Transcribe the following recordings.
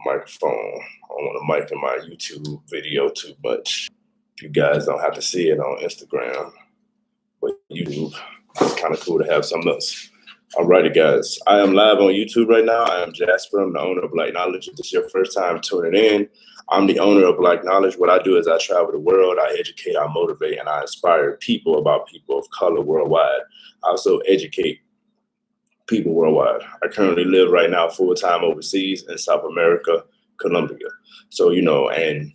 microphone. I don't want to mic in my YouTube video too much. You guys don't have to see it on Instagram, but YouTube, it's kind of cool to have something else. Alrighty, guys. I am live on YouTube right now. I am Jasper. I'm the owner of Black Knowledge. If this is your first time tuning in, I'm the owner of Black Knowledge. What I do is I travel the world. I educate, I motivate, and I inspire people about people of color worldwide. I also educate people worldwide. I currently live right now full-time overseas in South America, Colombia. So, and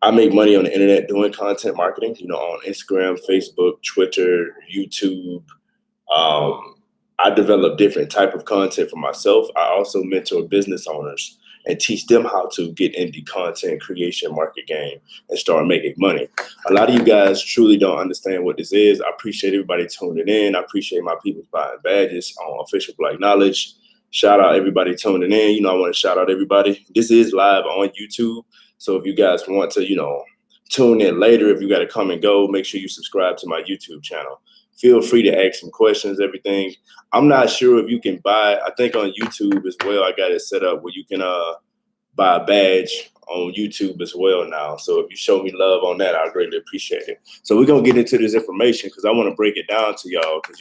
I make money on the internet doing content marketing, on Instagram, Facebook, Twitter, YouTube. I develop different type of content for myself. I also mentor business owners and teach them how to get in the content creation market game and start making money. A lot of you guys truly don't understand what this is. I appreciate everybody tuning in. I appreciate my people buying badges on Official Black Knowledge. Shout out everybody tuning in. I want to shout out everybody. This is live on YouTube. So if you guys want to, tune in later, if you got to come and go, make sure you subscribe to my YouTube channel. Feel free to ask some questions, everything. I'm not sure if you can buy, I think on YouTube as well, I got it set up where you can buy a badge on YouTube as well now. So if you show me love on that, I greatly appreciate it. So we're going to get into this information because I want to break it down to y'all because,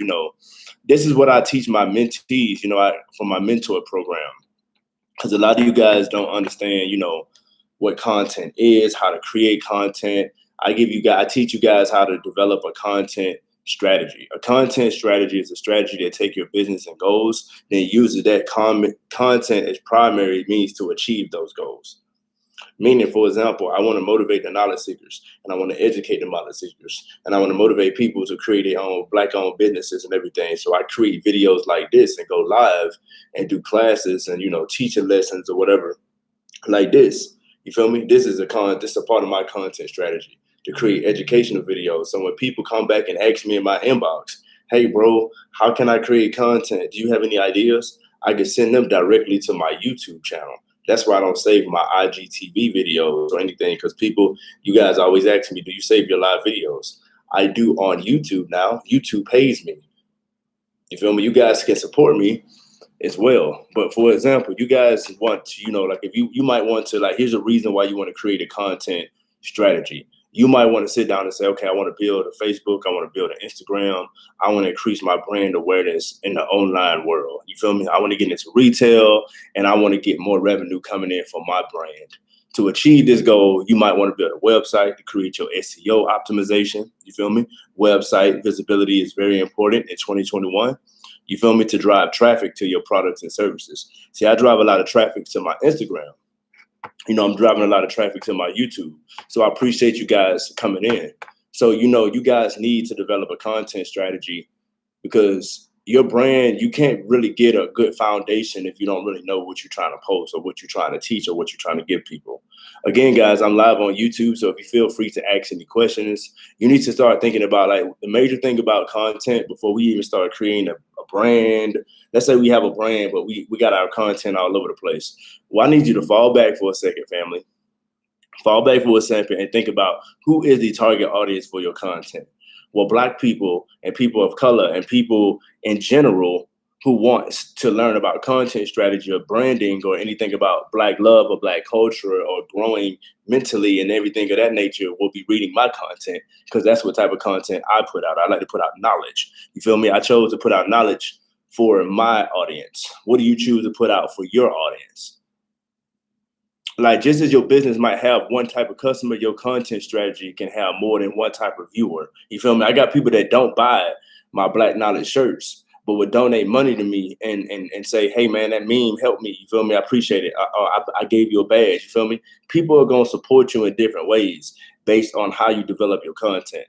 this is what I teach my mentees, from my mentor program. Because a lot of you guys don't understand, what content is, how to create content. I teach you guys how to develop a content strategy. A content strategy is a strategy that take your business and goals, then uses that content as primary means to achieve those goals. Meaning, for example, I want to motivate the knowledge seekers, and I want to educate the knowledge seekers, and I want to motivate people to create their own Black-owned businesses and everything. So I create videos like this and go live and do classes and, teaching lessons or whatever like this. You feel me? This is a part of my content strategy, to create educational videos. So when people come back and ask me in my inbox, hey, bro, how can I create content? Do you have any ideas? I can send them directly to my YouTube channel. That's why I don't save my IGTV videos or anything, because you guys always ask me, do you save your live videos? I do on YouTube now. YouTube pays me. You feel me? You guys can support me as well. But for example, you guys want to, if you might want to, here's a reason why you want to create a content strategy. You might want to sit down and say, okay, I want to build a Facebook. I want to build an Instagram. I want to increase my brand awareness in the online world. You feel me? I want to get into retail and I want to get more revenue coming in from my brand. To achieve this goal, you might want to build a website to create your SEO optimization. You feel me? Website visibility is very important in 2021. You feel me? To drive traffic to your products and services. See, I drive a lot of traffic to my Instagram. I'm driving a lot of traffic to my YouTube. So I appreciate you guys coming in. So, you guys need to develop a content strategy because your brand, you can't really get a good foundation if you don't really know what you're trying to post or what you're trying to teach or what you're trying to give people. Again, guys, I'm live on YouTube. So if you feel free to ask any questions, you need to start thinking about the major thing about content before we even start creating a brand. Let's say we have a brand, but we got our content all over the place. Well, I need you to fall back for a second, family. Fall back for a second and think about who is the target audience for your content. Well, Black people and people of color and people in general who wants to learn about content strategy or branding or anything about Black love or Black culture or growing mentally and everything of that nature will be reading my content because that's what type of content I put out. I like to put out knowledge. You feel me? I chose to put out knowledge for my audience. What do you choose to put out for your audience? Just as your business might have one type of customer, your content strategy can have more than one type of viewer. You feel me? I got people that don't buy my Black Knowledge shirts, but would donate money to me and say, hey, man, that meme helped me. You feel me? I appreciate it. I gave you a badge. You feel me? People are going to support you in different ways based on how you develop your content.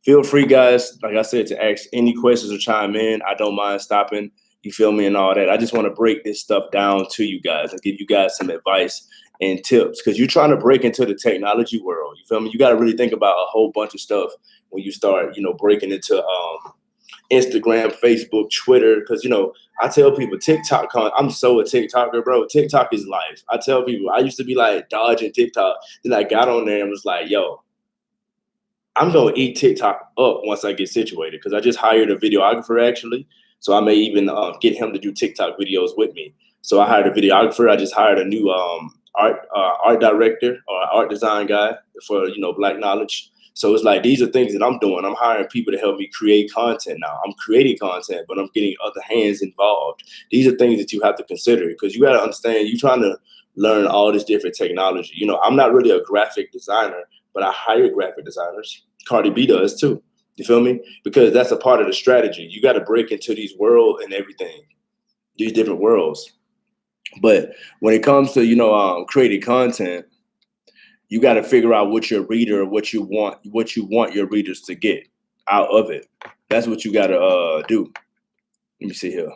Feel free, guys, like I said, to ask any questions or chime in. I don't mind stopping. You feel me, and all that. I just want to break this stuff down to you guys and give you guys some advice and tips because you're trying to break into the technology world. You feel me? You got to really think about a whole bunch of stuff when you start, breaking into Instagram, Facebook, Twitter. Because, I tell people TikTok, I'm so a TikToker, bro. TikTok is life. I tell people I used to be dodging TikTok. Then I got on there and was like, yo, I'm going to eat TikTok up once I get situated because I just hired a videographer actually. So I may even get him to do TikTok videos with me. So I hired a videographer. I just hired a new art director or art design guy for Black Knowledge. So it's like these are things that I'm doing. I'm hiring people to help me create content now. I'm creating content, but I'm getting other hands involved. These are things that you have to consider because you got to understand you're trying to learn all this different technology. I'm not really a graphic designer, but I hire graphic designers. Cardi B does too. You feel me? Because that's a part of the strategy. You got to break into these worlds and everything, these different worlds. But when it comes to creating content, you got to figure out what your reader, what you want your readers to get out of it. That's what you got to do. Let me see here.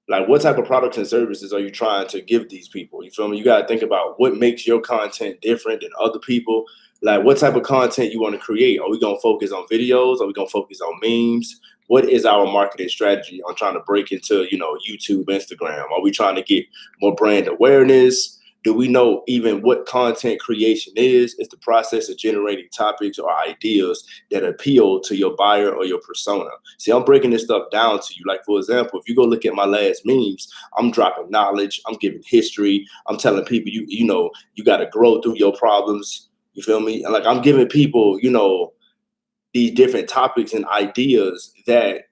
Like, what type of products and services are you trying to give these people? You feel me? You got to think about what makes your content different than other people. Like, what type of content you want to create? Are we going to focus on videos? Are we going to focus on memes? What is our marketing strategy on trying to break into, YouTube, Instagram? Are we trying to get more brand awareness? Do we know even what content creation is? It's the process of generating topics or ideas that appeal to your buyer or your persona. See, I'm breaking this stuff down to you. Like, for example, if you go look at my last memes, I'm dropping knowledge, I'm giving history, I'm telling people, you got to grow through your problems. You feel me? And like, I'm giving people, these different topics and ideas that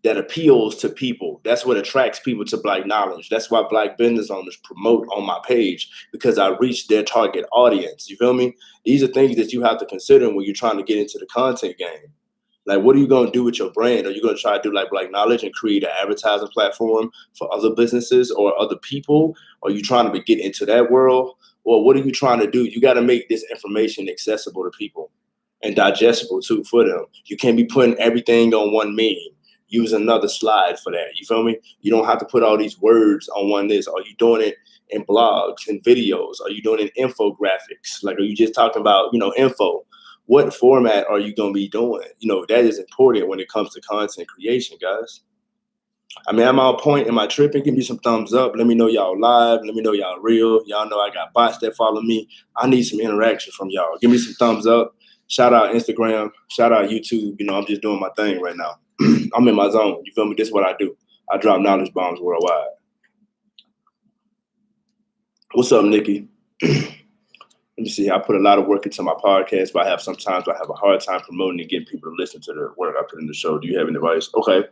appeals to people. That's what attracts people to Black Knowledge. That's why Black business owners promote on my page, because I reach their target audience. You feel me? These are things that you have to consider when you're trying to get into the content game. Like, what are you going to do with your brand? Are you going to try to do like Black Knowledge and create an advertising platform for other businesses or other people? Are you trying to get into that world? Or what are you trying to do? You got to make this information accessible to people and digestible too for them. You can't be putting everything on one meme. Use another slide for that. You feel me? You don't have to put all these words on one list. Are you doing it in blogs and videos? Are you doing it in infographics? Like, are you just talking about, info? What format are you going to be doing? That is important when it comes to content creation, guys. I mean, am I on point? Am I tripping? Give me some thumbs up. Let me know y'all live. Let me know y'all real. Y'all know I got bots that follow me. I need some interaction from y'all. Give me some thumbs up. Shout out Instagram. Shout out YouTube. I'm just doing my thing right now. I'm in my zone. You feel me? This is what I do. I drop knowledge bombs worldwide. What's up, Nikki? Let me see. I put a lot of work into my podcast, but sometimes I have a hard time promoting and getting people to listen to the work I put in the show. Do you have any advice? Okay.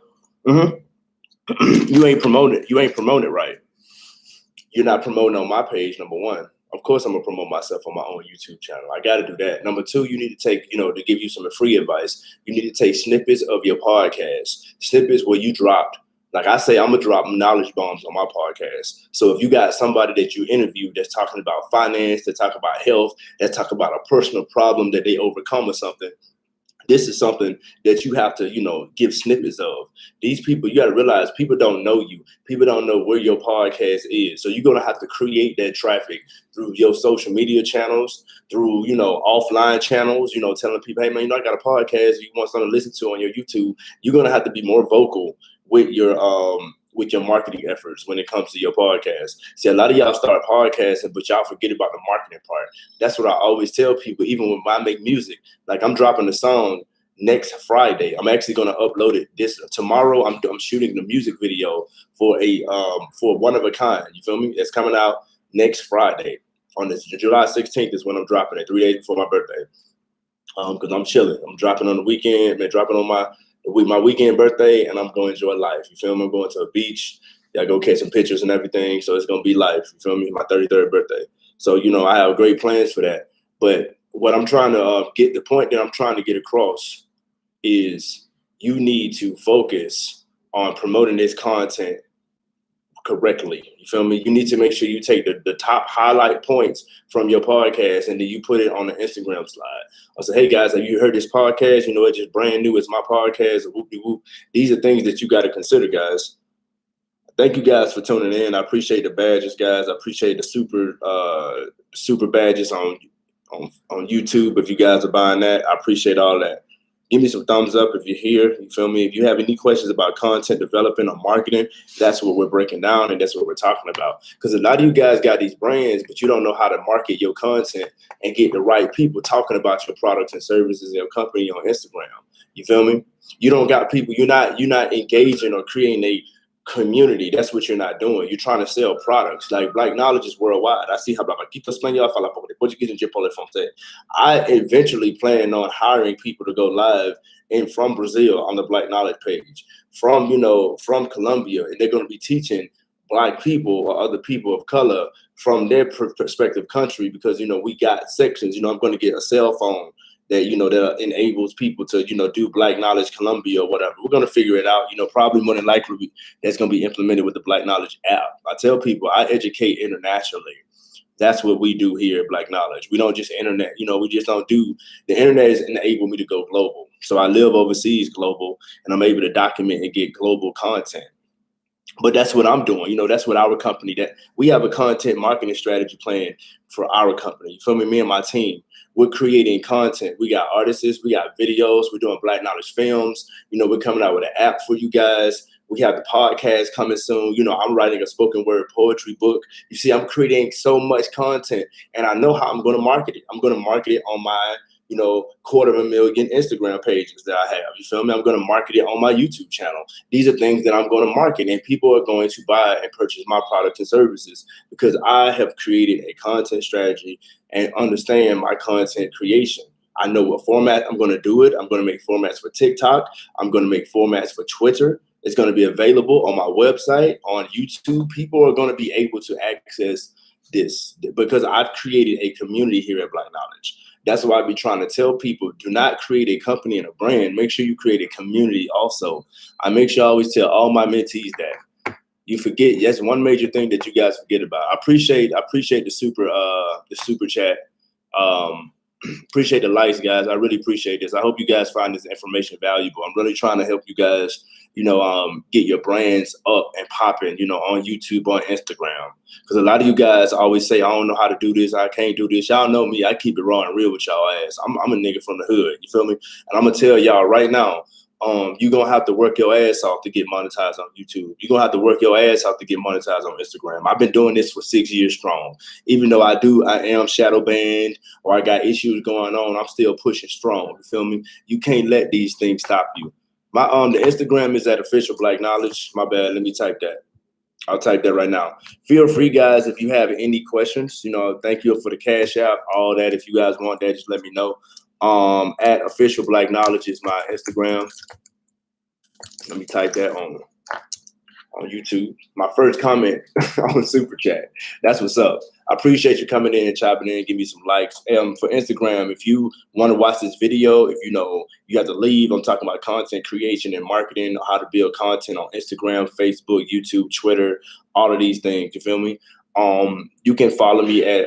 You ain't promoting it. You ain't promoting it right. You're not promoting on my page, number one. Of course, I'm going to promote myself on my own YouTube channel. I got to do that. Number two, you need to take, to give you some free advice, you need to take snippets of your podcast, snippets where you dropped. Like I say, I'm going to drop knowledge bombs on my podcast. So if you got somebody that you interview that's talking about finance, that talk about health, that talk about a personal problem that they overcome or something, this is something that you have to, give snippets of. These people, you got to realize people don't know you. People don't know where your podcast is. So you're going to have to create that traffic through your social media channels, through, offline channels, telling people, hey, man, I got a podcast you want something to listen to on your YouTube. You're going to have to be more vocal with your marketing efforts when it comes to your podcast. See, a lot of y'all start podcasting, but y'all forget about the marketing part. That's what I always tell people, even when I make music. Like, I'm dropping the song next Friday. I'm actually going to upload it tomorrow. I'm shooting the music video for for One of a Kind. You feel me? It's coming out next Friday. On this July 16th is when I'm dropping it, 3 days before my birthday. Because I'm chilling. I'm dropping on the weekend. Man, dropping on my weekend birthday, and I'm going to enjoy life. You feel me? I'm going to a beach. I go catch some pictures and everything. So it's going to be life. You feel me? My 33rd birthday. So, I have great plans for that. But what I'm trying to the point that I'm trying to get across is you need to focus on promoting this content correctly. You feel me? You need to make sure you take the top highlight points from your podcast and then you put it on the Instagram slide. I say, hey guys, have you heard this podcast? It's just brand new. It's my podcast. Whoop-de-whoop. These are things that you got to consider, guys. Thank you guys for tuning in. I appreciate the badges, guys. I appreciate the super badges on YouTube. If you guys are buying that, I appreciate all that. Give me some thumbs up if you're here. You feel me? If you have any questions about content development or marketing, that's what we're breaking down and that's what we're talking about. Because a lot of you guys got these brands, but you don't know how to market your content and get the right people talking about your products and services and your company on Instagram. You feel me? You don't got people. You're not engaging or creating community. That's what you're not doing. You're trying to sell products. Like Black Knowledge is worldwide. I see how Aqui espanhol, fala pouco de português e Japão francês. I eventually plan on hiring people to go live in from Brazil on the Black Knowledge page, from from Colombia, and they're going to be teaching Black people or other people of color from their perspective country, because we got sections. I'm going to get a cell phone that that enables people to do Black Knowledge Colombia or whatever. We're going to figure it out. Probably more than likely that's going to be implemented with the Black Knowledge app. I tell people I educate internationally. That's what we do here at Black Knowledge. We don't just internet. We just don't do the internet has enabled me to go global. So I live overseas global, and I'm able to document and get global content. But that's what I'm doing. That's what our company, that we have a content marketing strategy plan for our company. You feel me? Me and my team, we're creating content. We got artists, we got videos, we're doing Black Knowledge films. We're coming out with an app for you guys. We have the podcast coming soon. I'm writing a spoken word poetry book. You see, I'm creating so much content, and I know how I'm going to market it. I'm going to market it on my 250,000 Instagram pages that I have. You feel me? I'm going to market it on my YouTube channel. These are things that I'm going to market, and people are going to buy and purchase my products and services because I have created a content strategy and understand my content creation. I know what format I'm going to do it. I'm going to make formats for TikTok. I'm going to make formats for Twitter. It's going to be available on my website, on YouTube. People are going to be able to access this because I've created a community here at Black Knowledge. That's why I be trying to tell people, do not create a company and a brand. Make sure you create a community also. I make sure I always tell all my mentees that. You forget, that's one major thing that you guys forget about. I appreciate the super chat. Appreciate the likes, guys. I really appreciate this. I hope you guys find this information valuable. I'm really trying to help you guys, get your brands up and popping, on YouTube, on Instagram. Because a lot of you guys always say, I don't know how to do this. I can't do this. Y'all know me. I keep it raw and real with y'all ass. I'm a nigga from the hood. You feel me? And I'm going to tell y'all right now, you're going to have to work your ass off to get monetized on YouTube. You're going to have to work your ass off to get monetized on Instagram. I've been doing this for 6 years strong. Even though I am shadow banned or I got issues going on, I'm still pushing strong. You feel me? You can't let these things stop you. My the Instagram is at Official Black Knowledge. My bad. Let me type that. I'll type that right now. Feel free, guys, if you have any questions. Thank you for the Cash App, all that. If you guys want that, just let me know. At Official Black Knowledge is my Instagram. Let me type that on YouTube. My first comment on Super Chat. That's what's up. I appreciate you coming in and chopping in and give me some likes. For Instagram, if you want to watch this video, if you have to leave, I'm talking about content creation and marketing, how to build content on Instagram, Facebook, YouTube, Twitter, all of these things. You feel me? You can follow me at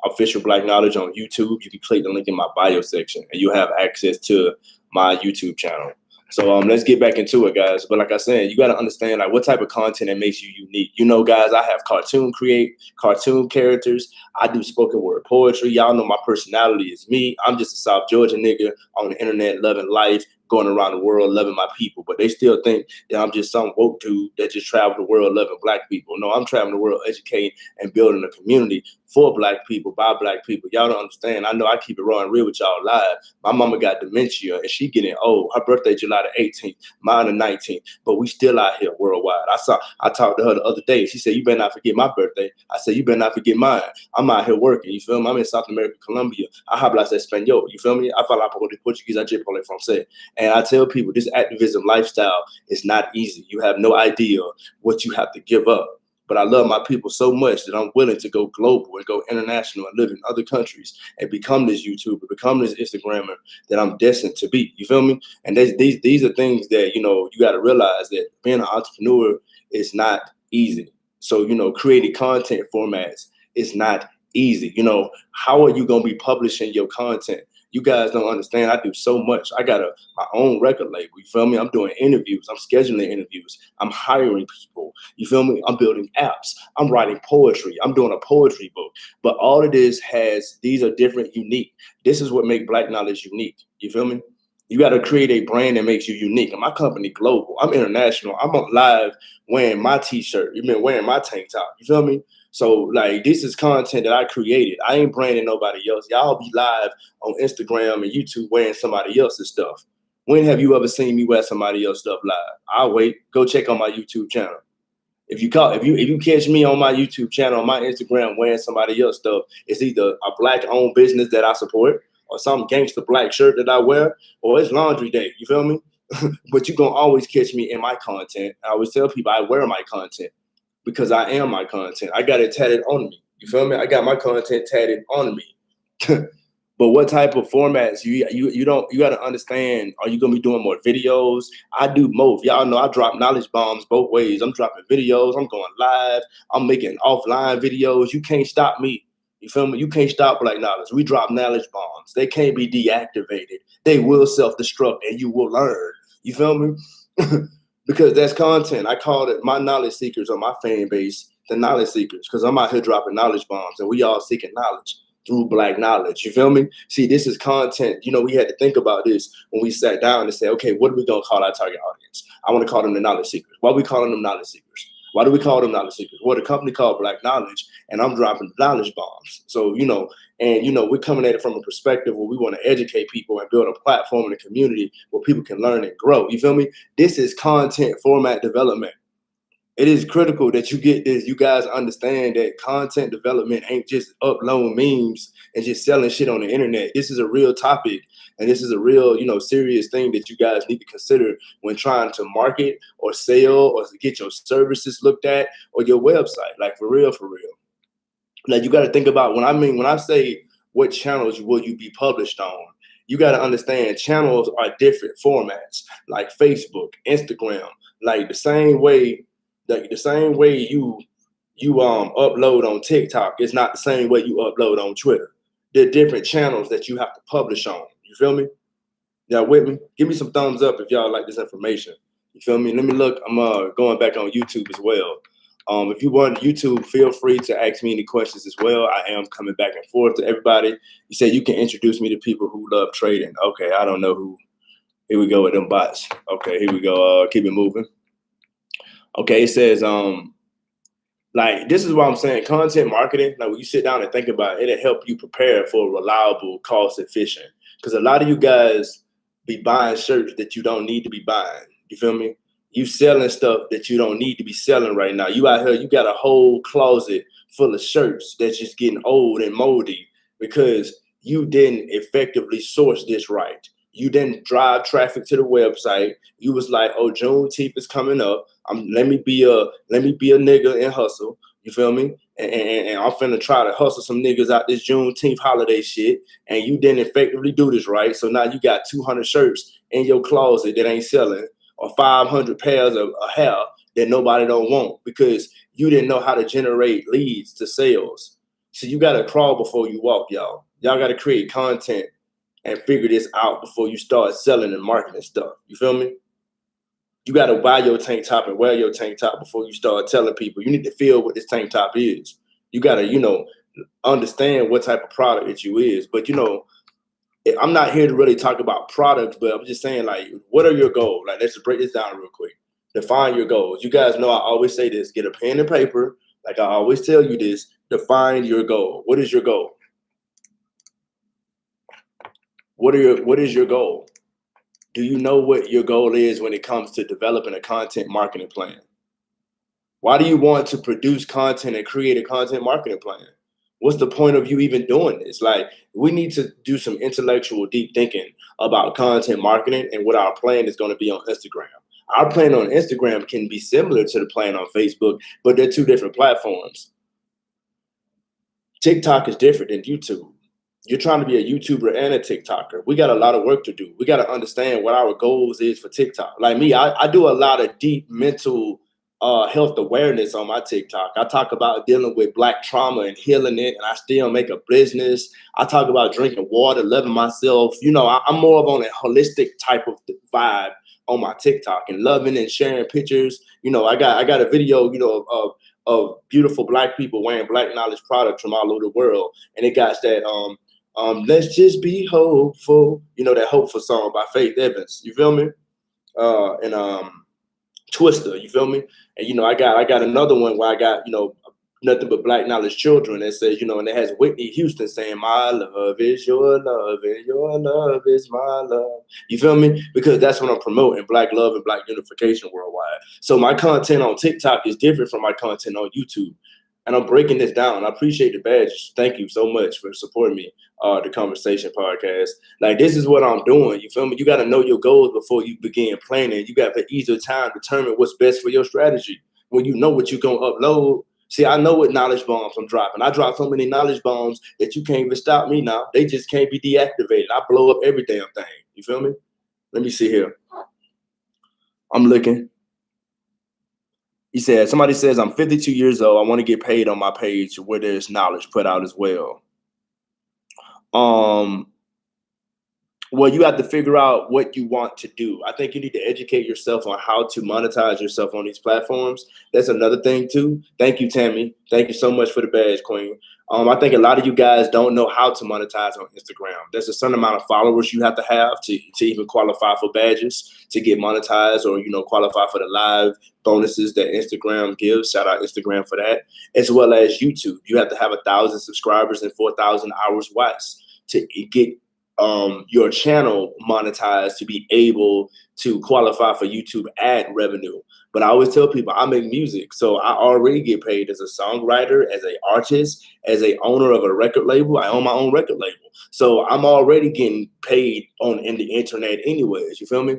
Official Black Knowledge on YouTube. You can click the link in my bio section and you'll have access to my YouTube channel. So let's get back into it, guys. But like I said, you got to understand what type of content that makes you unique. Guys, I have cartoon characters. I do spoken word poetry. Y'all know my personality is me. I'm just a South Georgia nigga on the internet, loving life, going around the world, loving my people. But they still think that I'm just some woke dude that just travel the world loving Black people. No, I'm traveling the world educating and building a community for Black people, by Black people. Y'all don't understand. I know I keep it raw and real with y'all live. My mama got dementia and she getting old. Her birthday July the 18th, mine the 19th. But we still out here worldwide. I talked to her the other day. She said, you better not forget my birthday. I said, you better not forget mine. I'm out here working. You feel me? I'm in South America, Colombia. I hablo español. You feel me? I falo pouco de português, I falo francês. And I tell people this activism lifestyle is not easy. You have no idea what you have to give up. But I love my people so much that I'm willing to go global and go international and live in other countries and become this YouTuber, become this Instagrammer that I'm destined to be. You feel me? And these are things that, you got to realize that being an entrepreneur is not easy. So, creating content formats is not easy. How are you going to be publishing your content? You guys don't understand. I do so much. I got my own record label. You feel me? I'm doing interviews. I'm scheduling interviews. I'm hiring people. You feel me? I'm building apps. I'm writing poetry. I'm doing a poetry book. But all of this these are different, unique. This is what makes Black Knowledge unique. You feel me? You got to create a brand that makes you unique. And my company global. I'm international. I'm on live wearing my t-shirt. You've been wearing my tank top. You feel me? So this is content that I created. I ain't branding nobody else. Y'all be live on Instagram and YouTube wearing somebody else's stuff. When have you ever seen me wear somebody else's stuff live? I'll wait. Go check on my YouTube channel. If you catch me on my YouTube channel, on my Instagram wearing somebody else's stuff, it's either a black-owned business that I support, or some gangster black shirt that I wear, or it's laundry day. You feel me? But you're gonna always catch me in my content. I always tell people I wear my content because I am my content. I got it tatted on me. You feel me? I got my content tatted on me. But what type of formats you got to understand? Are you gonna be doing more videos? I do both. Y'all know I drop knowledge bombs both ways. I'm dropping videos. I'm going live. I'm making offline videos. You can't stop me. You feel me? You can't stop Black Knowledge. We drop knowledge bombs. They can't be deactivated. They will self-destruct, and you will learn. You feel me? Because that's content. I call it my knowledge seekers, or my fan base, the knowledge seekers, because I'm out here dropping knowledge bombs, and we all seeking knowledge through Black Knowledge. You feel me? See, this is content. You know, we had to think about this when we sat down and say, okay, what are we gonna call our target audience? I want to call them the knowledge seekers. Why are we calling them knowledge seekers? Why do we call them knowledge seekers? Well, the company called Black Knowledge, and I'm dropping knowledge bombs. So, we're coming at it from a perspective where we want to educate people and build a platform in the community where people can learn and grow. You feel me? This is content format development. It is critical that you get this. You guys understand that content development ain't just uploading memes and just selling shit on the internet. This is a real topic, and this is a real, serious thing that you guys need to consider when trying to market or sell or to get your services looked at or your website. Like for real. Like you got to think about when I say what channels will you be published on, you got to understand channels are different formats, like Facebook, Instagram, like the same way you upload on TikTok is not the same way you upload on Twitter. They're different channels that you have to publish on. You feel me? Y'all with me? Give me some thumbs up if y'all like this information. You feel me? Let me look. I'm going back on YouTube as well. If you want YouTube, feel free to ask me any questions as well. I am coming back and forth to everybody. You said you can introduce me to people who love trading. Okay, I don't know who. Here we go with them bots. Okay, here we go. Keep it moving. Okay, it says, this is what I'm saying. Content marketing, like when you sit down and think about it, it'll help you prepare for reliable, cost efficient. Because a lot of you guys be buying shirts that you don't need to be buying. You feel me? You selling stuff that you don't need to be selling right now. You out here, you got a whole closet full of shirts that's just getting old and moldy because you didn't effectively source this right. You didn't drive traffic to the website. You was like, oh, Juneteenth is coming up. Let me be a nigga and hustle. You feel me? And I'm finna try to hustle some niggas out this Juneteenth holiday shit. And you didn't effectively do this right. So now you got 200 shirts in your closet that ain't selling, or 500 pairs of hair that nobody don't want because you didn't know how to generate leads to sales. So you gotta crawl before you walk, y'all. Y'all gotta create content and figure this out before you start selling and marketing stuff. You feel me? You got to buy your tank top and wear your tank top before you start telling people. You need to feel what this tank top is. You got to, understand what type of product that you is. But, I'm not here to really talk about products, but I'm just saying, like, what are your goals? Like, let's just break this down real quick. Define your goals. You guys know I always say this. Get a pen and paper. Like I always tell you this. Define your goal. What is your goal? What is your goal? Do you know what your goal is when it comes to developing a content marketing plan? Why do you want to produce content and create a content marketing plan? What's the point of you even doing this? Like, we need to do some intellectual deep thinking about content marketing and what our plan is going to be on Instagram. Our plan on Instagram can be similar to the plan on Facebook, but they're two different platforms. TikTok is different than YouTube. You're trying to be a YouTuber and a TikToker. We got a lot of work to do. We got to understand what our goals is for TikTok. Like me, I do a lot of deep mental health awareness on my TikTok. I talk about dealing with Black trauma and healing it, and I still make a business. I talk about drinking water, loving myself. I'm more of on a holistic type of vibe on my TikTok and loving and sharing pictures. I got a video, of beautiful Black people wearing Black Knowledge products from all over the world, and it got that let's just be hopeful. That hopeful song by Faith Evans. You feel me? And Twister. You feel me? And I got another one where I got nothing but Black Knowledge Children that says, and it has Whitney Houston saying, "My love is your love, and your love is my love." You feel me? Because that's what I'm promoting: Black love and Black unification worldwide. So my content on TikTok is different from my content on YouTube. And I'm breaking this down. I appreciate the badge. Thank you so much for supporting me, the Conversation Podcast. Like, this is what I'm doing. You feel me? You got to know your goals before you begin planning. You got to easier time to determine what's best for your strategy. When you know what you're going to upload. See, I know what knowledge bombs I'm dropping. I drop so many knowledge bombs that you can't even stop me now. They just can't be deactivated. I blow up every damn thing. You feel me? Let me see here. I'm looking. He said, somebody says, I'm 52 years old. I want to get paid on my page where there's knowledge put out as well. Well, you have to figure out what you want to do. I think you need to educate yourself on how to monetize yourself on these platforms. That's another thing too. Thank you, Tammy. Thank you so much for the badge, Queen. I think a lot of you guys don't know how to monetize on Instagram. There's a certain amount of followers you have to even qualify for badges, to get monetized, or qualify for the live bonuses that Instagram gives. Shout out Instagram for that, as well as YouTube. You have to have 1,000 subscribers and 4,000 hours watched to get your channel monetized to be able to qualify for YouTube ad revenue. But I always tell people I make music, so I already get paid as a songwriter, as an artist, as a owner of a record label. I own my own record label, so I'm already getting paid in the internet anyways. You feel me?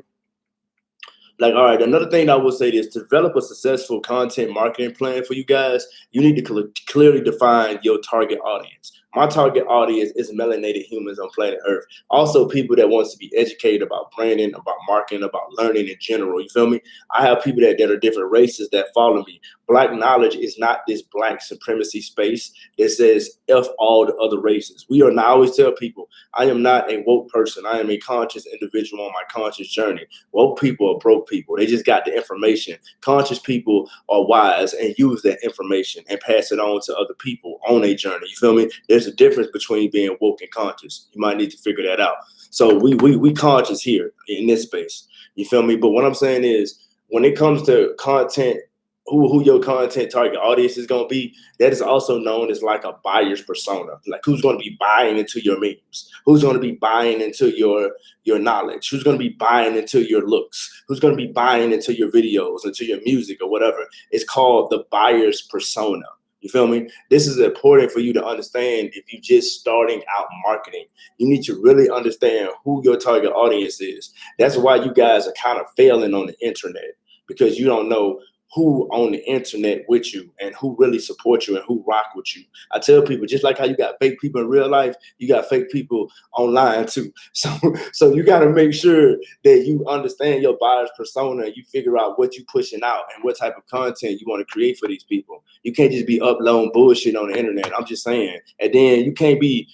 Like, all right, another thing I will say is to develop a successful content marketing plan for you guys, you need to clearly define your target audience. My target audience is melanated humans on planet Earth. Also, people that wants to be educated about branding, about marketing, about learning in general. You feel me? I have people that are different races that follow me. Black knowledge is not this black supremacy space that says F all the other races. We are not, I always tell people, I am not a woke person. I am a conscious individual on my conscious journey. Woke people are broke people. They just got the information. Conscious people are wise and use that information and pass it on to other people on a journey. You feel me? There's a difference between being woke and conscious. You might need to figure that out. So we conscious here in this space. You feel me? But what I'm saying is, when it comes to content, who your content target audience is going to be, that is also known as like a buyer's persona. Like, who's going to be buying into your memes? Who's going to be buying into your knowledge? Who's going to be buying into your looks? Who's going to be buying into your videos, into your music or whatever? It's called the buyer's persona. You feel me? This is important for you to understand if you're just starting out marketing. You need to really understand who your target audience is. That's why you guys are kind of failing on the internet, because you don't know who on the internet with you and who really supports you and who rock with you. I tell people, just like how you got fake people in real life, you got fake people online too. So you got to make sure that you understand your buyer's persona and you figure out what you pushing out and what type of content you want to create for these people. You can't just be uploading bullshit on the internet. I'm just saying. And then you can't be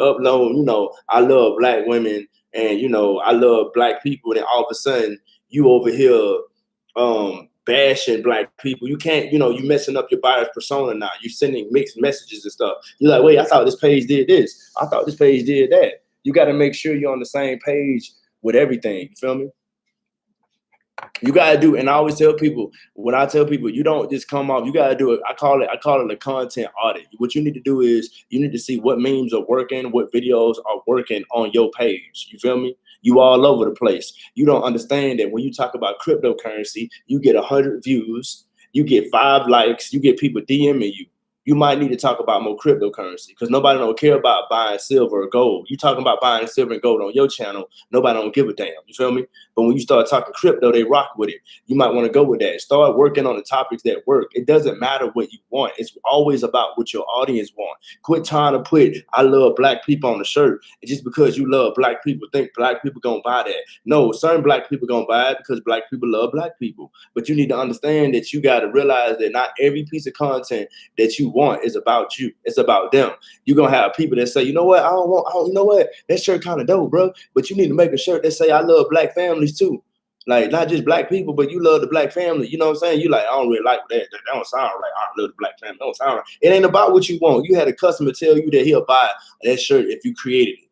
uploading, I love black women and, I love black people. And all of a sudden you over here, bashing black people. You can't, you messing up your buyer's persona now. You're sending mixed messages and stuff. You're like, wait, I thought this page did this. I thought this page did that. You got to make sure you're on the same page with everything. You feel me? You got to do, and I always tell people, when I tell people, you don't just come off, you got to do it. I call it a content audit. What you need to do is you need to see what memes are working, what videos are working on your page. You feel me? You all over the place. You don't understand that when you talk about cryptocurrency, you get 100 views, you get 5 likes, you get people DMing you. You might need to talk about more cryptocurrency, because nobody don't care about buying silver or gold. You talking about buying silver and gold on your channel, nobody don't give a damn. You feel me? But when you start talking crypto, they rock with it. You might want to go with that. Start working on the topics that work. It doesn't matter what you want. It's always about what your audience want. Quit trying to put I love black people on the shirt. And just because you love black people, think black people gonna buy that. No, certain black people gonna buy it because black people love black people. But you need to understand that you got to realize that not every piece of content that you want is about you. It's about them. You're gonna have people that say, you know what, you know what, that shirt kind of dope, bro. But you need to make a shirt that say I love black families too. Like, not just black people, but you love the black family. You know what I'm saying? You like, I don't really like that. That don't sound right. I love the black family. That don't sound right. It ain't about what you want. You had a customer tell you that he'll buy that shirt if you created it.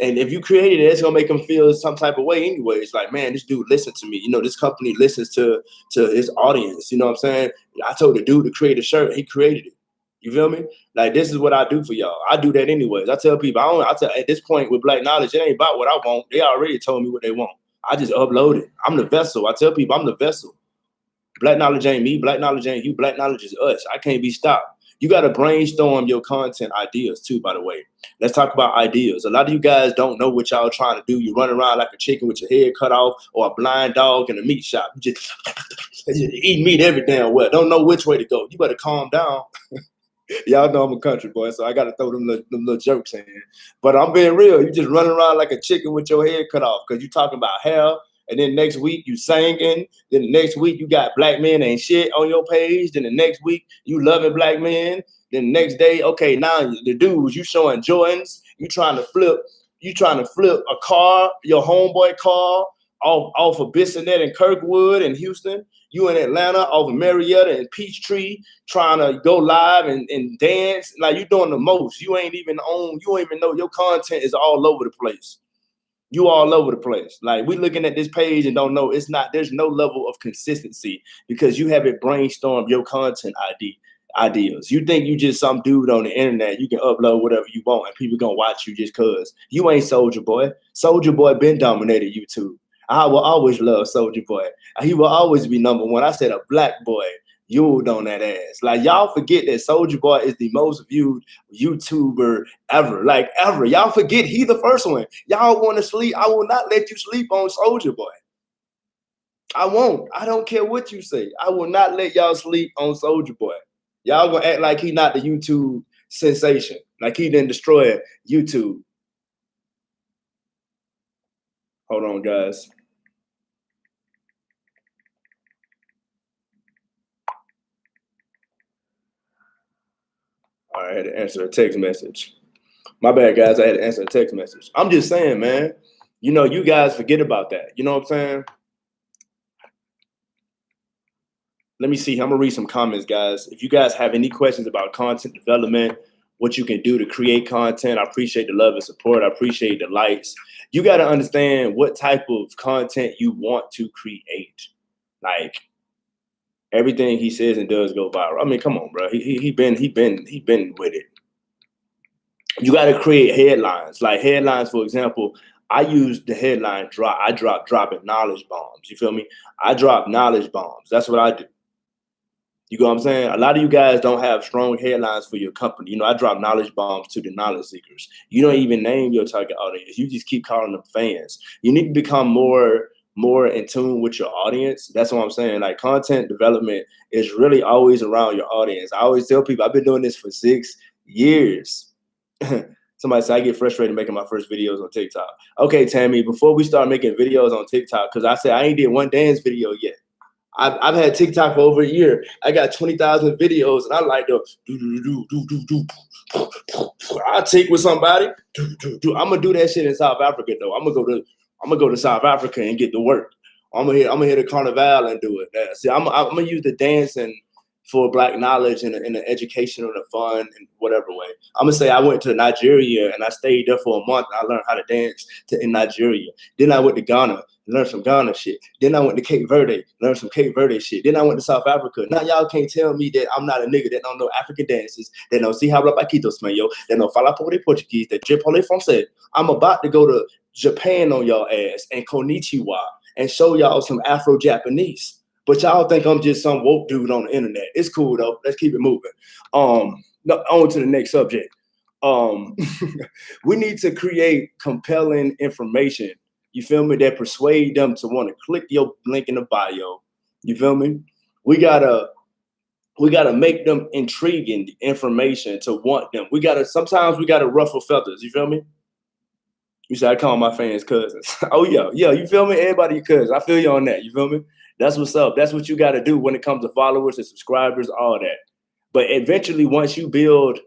And if you created it, it's gonna make them feel some type of way anyway. It's like, man, this dude listened to me. You know, this company listens to his audience. You know what I'm saying? I told the dude to create a shirt, he created it. You feel me? Like, this is what I do for y'all. I do that anyways. I tell people, I tell at this point with Black Knowledge, it ain't about what I want. They already told me what they want. I just upload it. I'm the vessel. I tell people I'm the vessel. Black Knowledge ain't me. Black Knowledge ain't you. Black Knowledge is us. I can't be stopped. You got to brainstorm your content ideas too, by the way. Let's talk about ideas. A lot of you guys don't know what y'all trying to do. You run around like a chicken with your head cut off, or a blind dog in a meat shop. You just eat meat every damn well. Don't know which way to go. You better calm down. Y'all know I'm a country boy, so I got to throw them little jokes in. But I'm being real. You just running around like a chicken with your head cut off because you talking about hair. And then next week you singing. Then the next week you got black men ain't shit on your page. Then the next week you loving black men. Then the next day, okay, now the dudes you showing Jordans. You trying to flip a car, your homeboy car, off of Bissonnette and Kirkwood and Houston. You in Atlanta off of Marietta and Peachtree trying to go live and dance. Like, you doing the most. You ain't even know your content is all over the place. You all over the place. Like, we looking at this page and don't know there's no level of consistency because you haven't brainstormed your content ideas. You think you just some dude on the internet, you can upload whatever you want and people gonna watch you just cause. You ain't Soulja Boy. Soulja Boy been dominated YouTube. I will always love Soulja Boy. He will always be number one. I said a black boy Yuled on that ass. Like, y'all forget that Soulja Boy is the most viewed YouTuber ever. Like, ever. Y'all forget he the first one. Y'all want to sleep. I will not let you sleep on Soulja Boy. I won't. I don't care what you say. I will not let y'all sleep on Soulja Boy. Y'all gonna act like he not the YouTube sensation. Like he didn't destroy YouTube. Hold on, guys. All right, I had to answer a text message. My bad, guys. I had to answer a text message. I'm just saying, man. You know, you guys forget about that. You know what I'm saying? Let me see. I'm gonna read some comments, guys. If you guys have any questions about content development, what you can do to create content, I appreciate the love and support. I appreciate the likes. You got to understand what type of content you want to create. Like, everything he says and does go viral. I mean, come on, bro. He been with it. You got to create headlines. Like headlines, for example, I use the headline drop. I dropping knowledge bombs. You feel me? I drop knowledge bombs. That's what I do. You know what I'm saying? A lot of you guys don't have strong headlines for your company. You know, I drop knowledge bombs to the knowledge seekers. You don't even name your target audience. You just keep calling them fans. You need to become more in tune with your audience. That's what I'm saying. Like, content development is really always around your audience. I always tell people I've been doing this for 6 years. Somebody said I get frustrated making my first videos on TikTok. Okay, Tammy, before we start making videos on TikTok, because I said I ain't did one dance video yet. I've had TikTok for over a year. I got 20,000 videos, and I like to I take with somebody. I'm gonna do that shit in South Africa though. I'm gonna go to South Africa and get to work. I'm gonna hit a carnival and do it. See, I'm gonna use the dancing for Black knowledge in an educational and a fun and whatever way. I'm gonna say I went to Nigeria and I stayed there for a month and I learned how to dance in Nigeria. Then I went to Ghana, learned some Ghana shit. Then I went to Cape Verde, learned some Cape Verde shit. Then I went to South Africa. Now y'all can't tell me that I'm not a nigga that don't know African dances, that don't see how rapaquitos smell, that don't fala por Portuguese, that je parle français. I'm about to go to Japan on y'all ass and konnichiwa and show y'all some Afro-Japanese. But y'all think I'm just some woke dude on the internet. It's cool though. Let's keep it moving. On to the next subject. We need to create compelling information. You feel me? That persuade them to want to click your link in the bio. You feel me? We gotta make them intriguing information to want them. Sometimes we gotta ruffle feathers. You feel me? You said I call my fans cousins. Oh yeah, you feel me? Everybody your cousins. I feel you on that. You feel me? That's what's up. That's what you got to do when it comes to followers and subscribers, all that. But eventually, once you build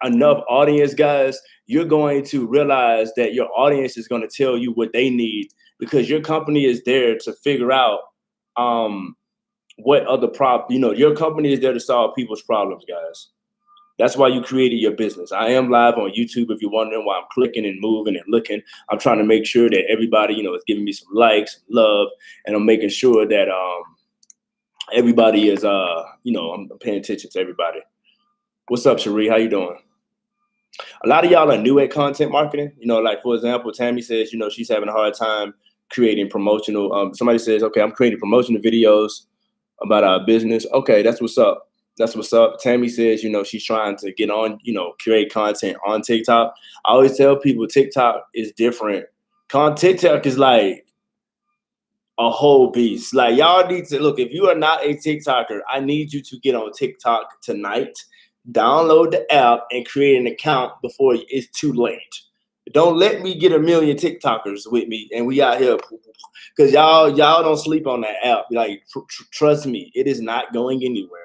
enough audience, guys, you're going to realize that your audience is going to tell you what they need, because your company is there to figure out what other problem. You know, your company is there to solve people's problems, guys. That's why you created your business. I am live on YouTube if you're wondering why I'm clicking and moving and looking. I'm trying to make sure that everybody, is giving me some likes, some love, and I'm making sure that everybody is I'm paying attention to everybody. What's up, Cherie? How you doing? A lot of y'all are new at content marketing. Like for example, Tammy says, she's having a hard time creating promotional. Somebody says, okay, I'm creating promotional videos about our business. Okay, that's what's up. That's what's up. Tammy says, she's trying to get on, create content on TikTok. I always tell people TikTok is different. TikTok is like a whole beast. Like y'all need to look, if you are not a TikToker, I need you to get on TikTok tonight, download the app and create an account before it's too late. Don't let me get a million TikTokers with me and we out here because y'all don't sleep on that app. Like trust me, it is not going anywhere.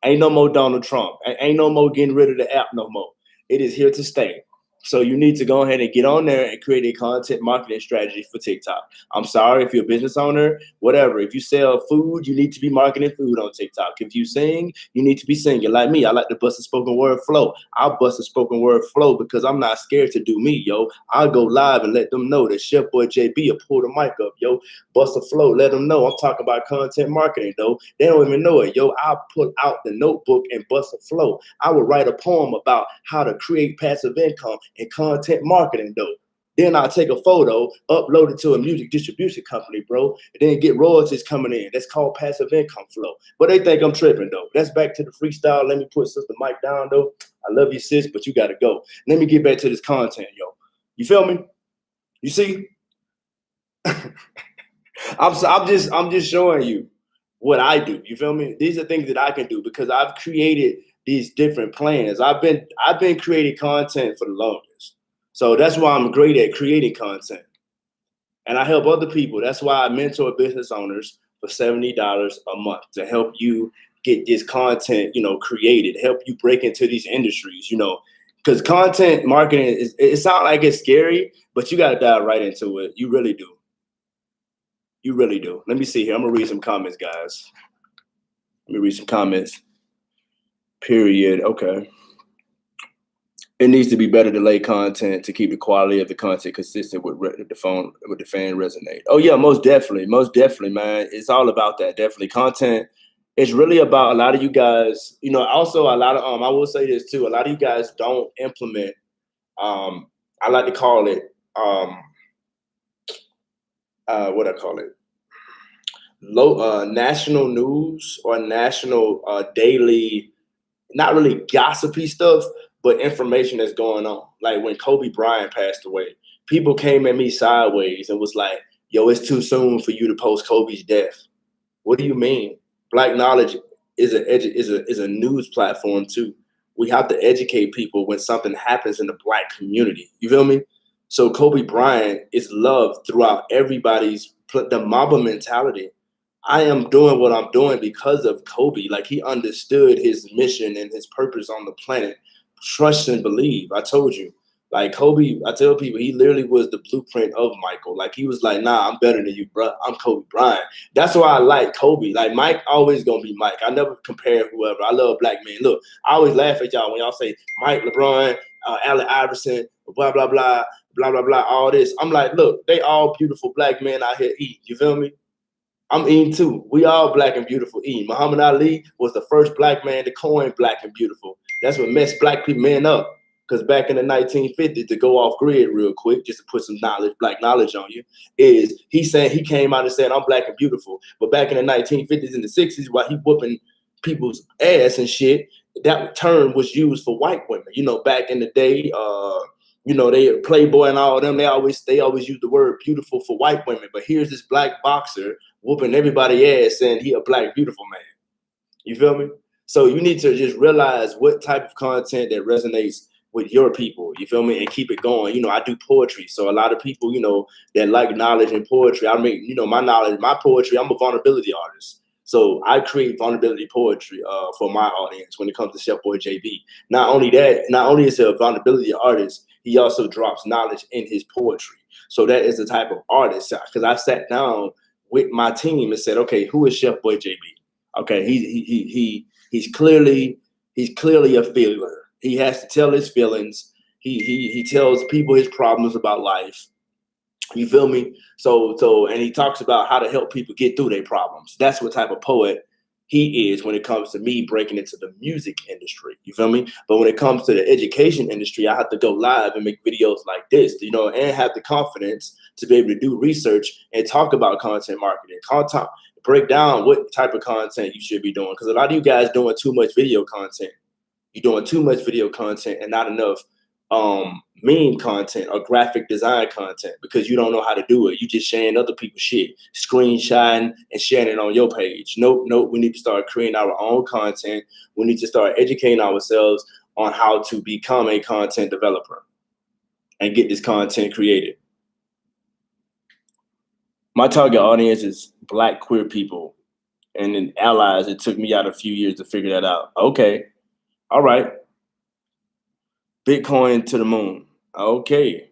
Ain't no more Donald Trump. Ain't no more getting rid of the app no more. It is here to stay. So you need to go ahead and get on there and create a content marketing strategy for TikTok. I'm sorry if you're a business owner, whatever. If you sell food, you need to be marketing food on TikTok. If you sing, you need to be singing. Like me, I like to bust a spoken word flow. I'll bust a spoken word flow because I'm not scared to do me, yo. I'll go live and let them know that Chef Boy JB will pull the mic up, yo. Bust a flow, let them know I'm talking about content marketing, though. They don't even know it, yo. I'll pull out the notebook and bust a flow. I would write a poem about how to create passive income and content marketing, though. Then I'll take a photo, upload it to a music distribution company, bro, and then get royalties coming in. That's called passive income flow. But they think I'm tripping, though. That's back to the freestyle. Let me put Sister Mike down, though. I love you, sis, but you got to go. Let me get back to this content, yo. You feel me? You see? I'm just showing you what I do. You feel me? These are things that I can do because I've created these different plans. I've been creating content for the longest. So that's why I'm great at creating content. And I help other people. That's why I mentor business owners for $70 a month to help you get this content, created, help you break into these industries, because content marketing it sounds like it's scary, but you got to dive right into it. You really do. You really do. Let me see here. I'm going to read some comments, guys. Let me read some comments. Period. Okay. It needs to be better delayed content to keep the quality of the content consistent with the fan resonate. Oh yeah, most definitely, man. It's all about that. Definitely, content. It's really about a lot of you guys. Also a lot of I will say this too. A lot of you guys don't implement. I like to call it what I call it. National news or national daily, not really gossipy stuff, but information that's going on. Like when Kobe Bryant passed away, people came at me sideways and was like, yo, it's too soon for you to post Kobe's death. What do you mean? Black Knowledge is a news platform too. We have to educate people when something happens in the Black community. You feel me? So Kobe Bryant is loved throughout everybody's, the Mamba mentality. I am doing what I'm doing because of Kobe. Like he understood his mission and his purpose on the planet. Trust and believe. I told you. Like Kobe, I tell people he literally was the blueprint of Michael. Like he was like, nah, I'm better than you, bro. I'm Kobe Bryant. That's why I like Kobe. Like Mike always gonna be Mike. I never compare whoever. I love black men. Look, I always laugh at y'all when y'all say Mike, LeBron, Allen Iverson, blah, blah, blah, blah, blah, blah, all this. I'm like, look, they all beautiful black men out here eating. You feel me? I'm eating too. We all black and beautiful eating. Muhammad Ali was the first black man to coin black and beautiful. That's what messed black people men up. Because back in the 1950s, to go off grid real quick, just to put some knowledge, black knowledge on you, is he came out and said, I'm black and beautiful. But back in the 1950s and the 60s, while he whooping people's ass and shit, that term was used for white women. Back in the day, they Playboy and all of them, they always use the word beautiful for white women. But here's this black boxer whooping everybody ass saying he a black beautiful man. You feel me? So you need to just realize what type of content that resonates with your people, you feel me, and keep it going. I do poetry, so a lot of people, that like knowledge and poetry. I mean, my knowledge, my poetry. I'm a vulnerability artist, so I create vulnerability poetry for my audience when it comes to Chef Boy JB. Not only is he a vulnerability artist, he also drops knowledge in his poetry. So that is the type of artist. Because I sat down with my team and said, okay, who is Chef Boy JB? Okay, he's clearly a failure. He has to tell his feelings. He tells people his problems about life. You feel me? And he talks about how to help people get through their problems. That's what type of poet he is when it comes to me breaking into the music industry. You feel me? But when it comes to the education industry, I have to go live and make videos like this, and have the confidence to be able to do research and talk about content marketing, break down what type of content you should be doing. Because a lot of you guys doing too much video content. You're doing too much video content and not enough meme content or graphic design content because you don't know how to do it. You just sharing other people's shit, screenshotting and sharing it on your page. Nope. We need to start creating our own content. We need to start educating ourselves on how to become a content developer and get this content created. My target audience is Black queer people and then allies. It took me out a few years to figure that out. Okay. All right. Bitcoin to the moon. Okay.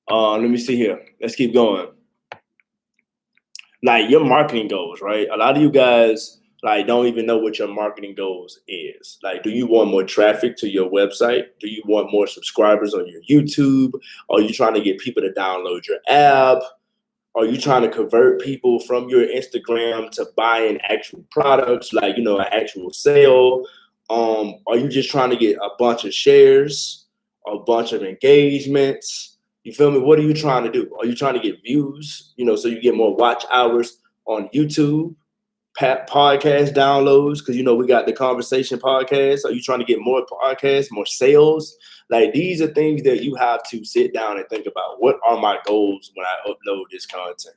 Let me see here. Let's keep going. Like your marketing goals, right? A lot of you guys don't even know what your marketing goals is. Like, do you want more traffic to your website? Do you want more subscribers on your YouTube? Are you trying to get people to download your app? Are you trying to convert people from your Instagram to buying actual products, an actual sale? Are you just trying to get a bunch of shares, a bunch of engagements? You feel me? What are you trying to do? Are you trying to get views, so you get more watch hours on YouTube, podcast downloads? Because, we got the Conversation podcast. Are you trying to get more podcasts, more sales? Like, these are things that you have to sit down and think about. What are my goals when I upload this content?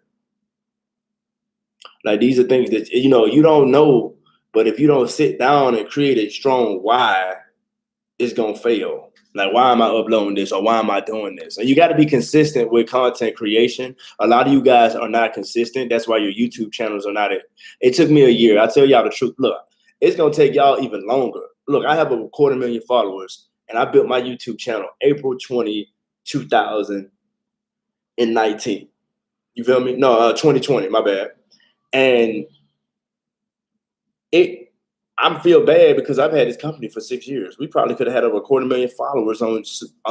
Like, these are things that, you don't know. But if you don't sit down and create a strong why, it's going to fail. Like, why am I uploading this or why am I doing this? And you got to be consistent with content creation. A lot of you guys are not consistent. That's why your YouTube channels are not it. It took me a year. I tell y'all the truth. Look, it's going to take y'all even longer. Look, I have over 250,000 followers and I built my YouTube channel April 20, 2019. You feel me? No, 2020, my bad. And I feel bad because I've had this company for 6 years. We probably could have had over 250,000 followers on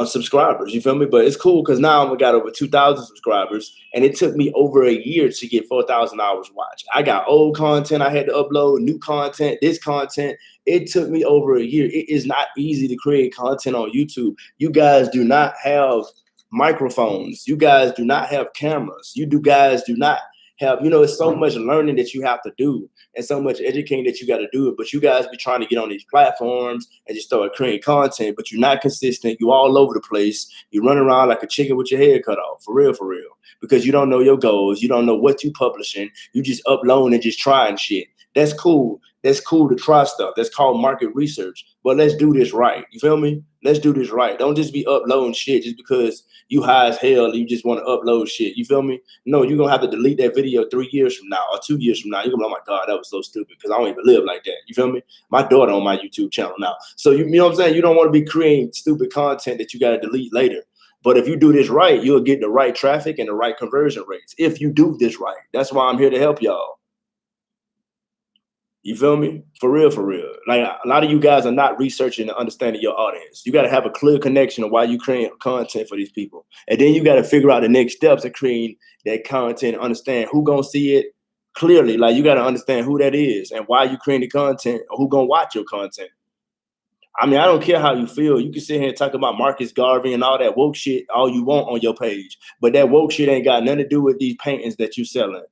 subscribers. You feel me? But it's cool because now we got over 2,000 subscribers, and it took me over a year to get 4,000 hours watched. I got old content I had to upload, new content, this content. It took me over a year. It is not easy to create content on YouTube. You guys do not have microphones. You guys do not have cameras. You guys do not have, it's so much learning that you have to do and so much educating that you got to do it. But you guys be trying to get on these platforms and just start creating content, but you're not consistent. You all over the place. You run around like a chicken with your head cut off, for real, because you don't know your goals. You don't know what you publishing. You just uploading and just trying shit. That's cool. That's cool to try stuff. That's called market research. But let's do this right. You feel me? Let's do this right. Don't just be uploading shit just because you high as hell and you just want to upload shit. You feel me? No, you're going to have to delete that video 3 years from now or 2 years from now. You're going to be like, oh my God, that was so stupid because I don't even live like that. You feel me? My daughter on my YouTube channel now. So you know what I'm saying? You don't want to be creating stupid content that you got to delete later. But if you do this right, you'll get the right traffic and the right conversion rates. If you do this right, that's why I'm here to help y'all. You feel me? For real. Like, a lot of you guys are not researching and understanding your audience. You got to have a clear connection of why you create content for these people. And then you got to figure out the next steps of creating that content, understand who going to see it clearly. Like, you got to understand who that is and why you creating the content or who going to watch your content. I mean, I don't care how you feel. You can sit here and talk about Marcus Garvey and all that woke shit all you want on your page. But that woke shit ain't got nothing to do with these paintings that you selling.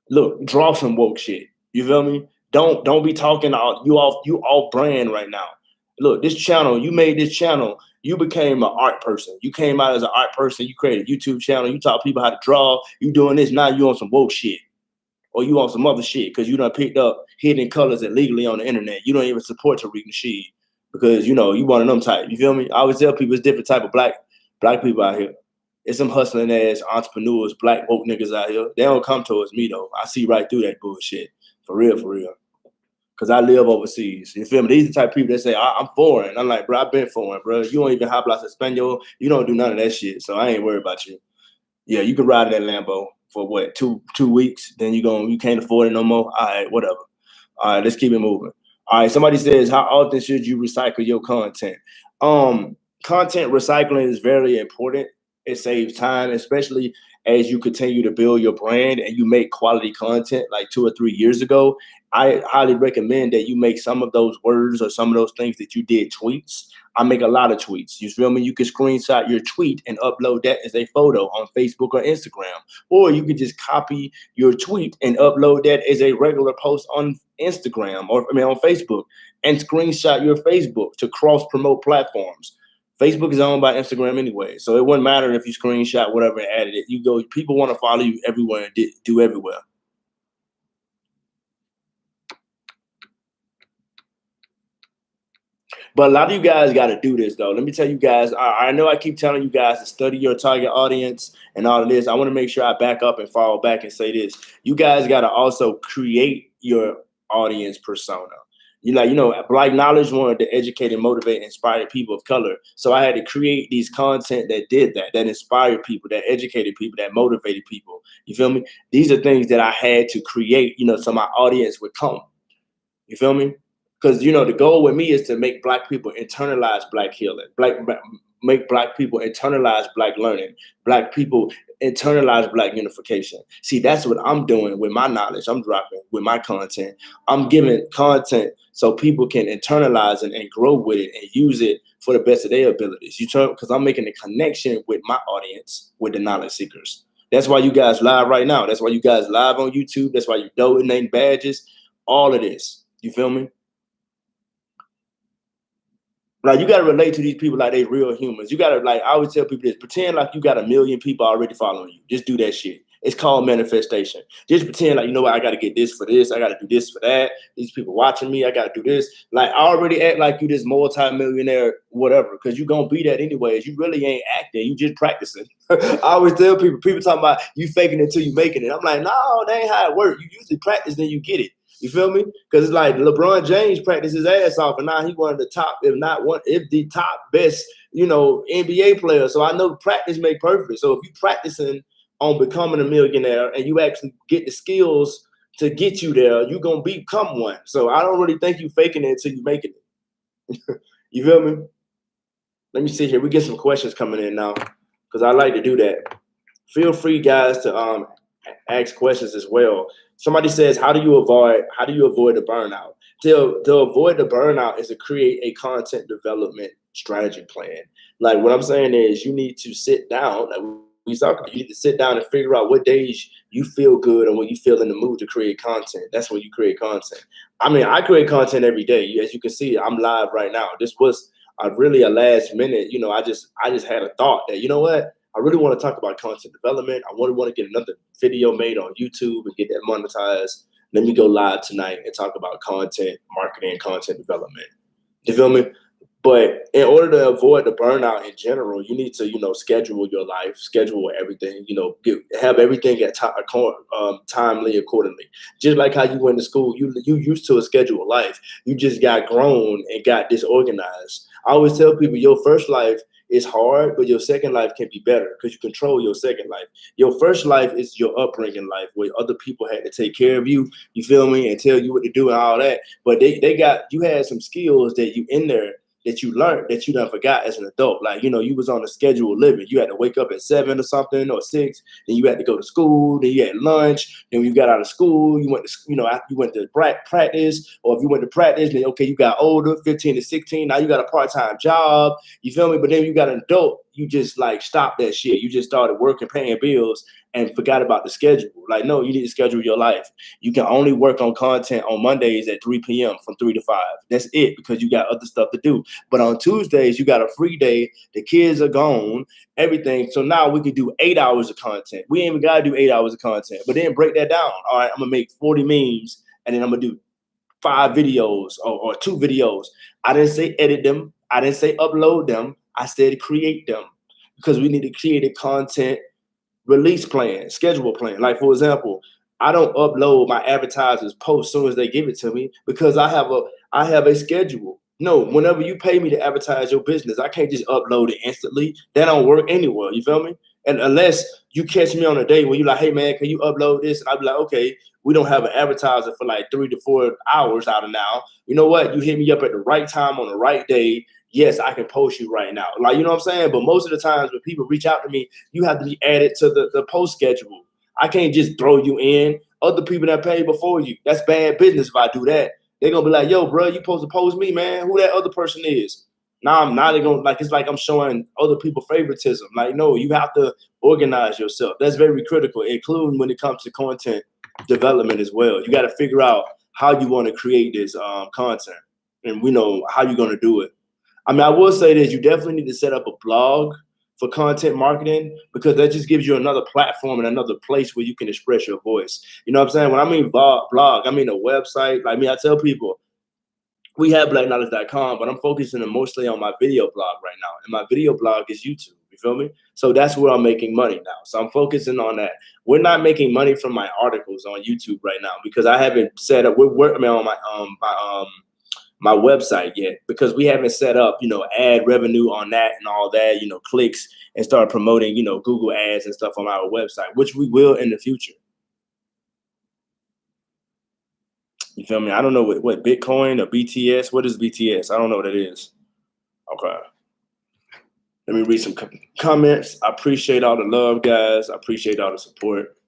Look, draw some woke shit. You feel me? Don't be talking you off brand right now. Look, this channel, you made this channel. You became an art person. You came out as an art person. You created a YouTube channel. You taught people how to draw. You doing this. Now you on some woke shit. Or you on some other shit because you done picked up hidden colors illegally on the internet. You don't even support Tariq Nasheed because, you one of them type. You feel me? I always tell people it's different type of black people out here. It's some hustling ass entrepreneurs, black woke niggas out here. They don't come towards me though. I see right through that bullshit. For real. Because I live overseas. You feel me? These are the type of people that say, I'm foreign. I'm like, bro, I've been foreign, bro. You don't even habla español. You don't do none of that shit. So I ain't worried about you. Yeah, you can ride in that Lambo for what, two weeks? Then you can't afford it no more? All right, whatever. All right, let's keep it moving. All right, somebody says, how often should you recycle your content? Content recycling is very important. It saves time, especially as you continue to build your brand and you make quality content like 2 or 3 years ago. I highly recommend that you make some of those words or some of those things that you did tweets. I make a lot of tweets. You feel me? You can screenshot your tweet and upload that as a photo on Facebook or Instagram. Or you can just copy your tweet and upload that as a regular post on Instagram or on Facebook, and screenshot your Facebook to cross promote platforms. Facebook is owned by Instagram anyway, so it wouldn't matter if you screenshot whatever and added it. You go, people want to follow you everywhere and do everywhere. But a lot of you guys got to do this, though. Let me tell you guys, I know I keep telling you guys to study your target audience and all of this. I want to make sure I back up and follow back and say this. You guys got to also create your audience persona. Black Knowledge wanted to educate and motivate and inspire people of color. So I had to create these content that did that inspired people, that educated people, that motivated people. You feel me? These are things that I had to create, so my audience would come. You feel me? Because, the goal with me is to make Black people internalize Black healing, make Black people internalize Black learning, Black people internalize Black unification. See, that's what I'm doing with my knowledge. I'm dropping with my content. I'm giving content so people can internalize it and grow with it and use it for the best of their abilities. Because I'm making a connection with my audience, with the knowledge seekers. That's why you guys live right now. That's why you guys live on YouTube. That's why you donating badges. All of this. You feel me? Like, you got to relate to these people like they real humans. You got to, I always tell people this, pretend like you got 1 million people already following you. Just do that shit. It's called manifestation. Just pretend like, I got to get this for this. I got to do this for that. These people watching me. I got to do this. Like, I already act like you this multi-millionaire, whatever, because you're going to be that anyways. You really ain't acting. You just practicing. I always tell people talking about you faking it until you making it. I'm like, no, that ain't how it works. You usually practice, then you get it. You feel me? Because it's like LeBron James practiced his ass off, and now he one of the top, if the top best, NBA player. So I know practice make perfect. So if you practicing on becoming a millionaire and you actually get the skills to get you there, you're gonna become one. So I don't really think you faking it until you making it. You feel me? Let me see here. We get some questions coming in now because I like to do that. Feel free, guys, to ask questions as well. Somebody says, how do you avoid the burnout? To avoid the burnout is to create a content development strategy plan. Like, what I'm saying is you need to sit down. Like you need to sit down and figure out what days you feel good and when you feel in the mood to create content. That's when you create content. I mean, I create content every day. As you can see, I'm live right now. This was really a last minute. I just had a thought that, you know what? I really want to talk about content development. I want to get another video made on YouTube and get that monetized. Let me go live tonight and talk about content marketing and content development. You feel me? But in order to avoid the burnout in general, you need to, schedule your life, schedule everything, have everything at timely accordingly. Just like how you went to school, you used to a scheduled life. You just got grown and got disorganized. I always tell people your first life is hard, but your second life can be better because you control your second life. Your first life is your upbringing life where other people had to take care of you, you feel me, and tell you what to do and all that. But you had some skills that you in there that you learned that you done forgot as an adult. Like, you was on a scheduled living. You had to wake up at 7 or something or 6. Then you had to go to school. Then you had lunch. Then when you got out of school, you went to, after you went to practice, or if you went to practice, then okay, you got older, 15 to 16. Now you got a part-time job. You feel me? But then you got an adult. You just stopped that shit. You just started working, paying bills, and forgot about the schedule. Like, no, you need to schedule your life. You can only work on content on Mondays at 3 p.m. from 3 to 5. That's it, because you got other stuff to do. But on Tuesdays, you got a free day. The kids are gone, everything. So now we can do 8 hours of content. We ain't even got to do 8 hours of content. But then break that down. All right, I'm going to make 40 memes, and then I'm going to do 5 videos or 2 videos. I didn't say edit them. I didn't say upload them. I said create them, because we need to create a content release plan, schedule plan. Like, for example, I don't upload my advertisers post as soon as they give it to me because I have a schedule. No, whenever you pay me to advertise your business, I can't just upload it instantly. That don't work anywhere. You feel me? And unless you catch me on a day when you're like, hey man, can you upload this? And I'll be like, okay, we don't have an advertiser for like 3 to 4 hours out of now. You know what? You hit me up at the right time on the right day. Yes, I can post you right now. Like, you know what I'm saying? But most of the times when people reach out to me, you have to be added to the post schedule. I can't just throw you in. Other people that paid before you, that's bad business if I do that. They're going to be like, yo, bro, you supposed to post me, man. Who that other person is? Now they're going to, like, it's like I'm showing other people favoritism. Like, no, you have to organize yourself. That's very critical, including when it comes to content development as well. You got to figure out how you want to create this content, and we know how you're going to do it. I mean, I will say this, you definitely need to set up a blog for content marketing, because that just gives you another platform and another place where you can express your voice. You know what I'm saying? When I mean blog, I mean a website. Like me, I tell people, we have blackknowledge.com, but I'm focusing mostly on my video blog right now. And my video blog is YouTube. You feel me? So that's where I'm making money now. So I'm focusing on that. We're not making money from my articles on YouTube right now because I haven't set up. We're working on my website yet, because we haven't set up, ad revenue on that and all that, clicks, and start promoting, Google ads and stuff on our website, which we will in the future. You feel me? I don't know what Bitcoin or BTS. What is BTS? I don't know what it is. Okay. Let me read some comments. I appreciate all the love, guys. I appreciate all the support.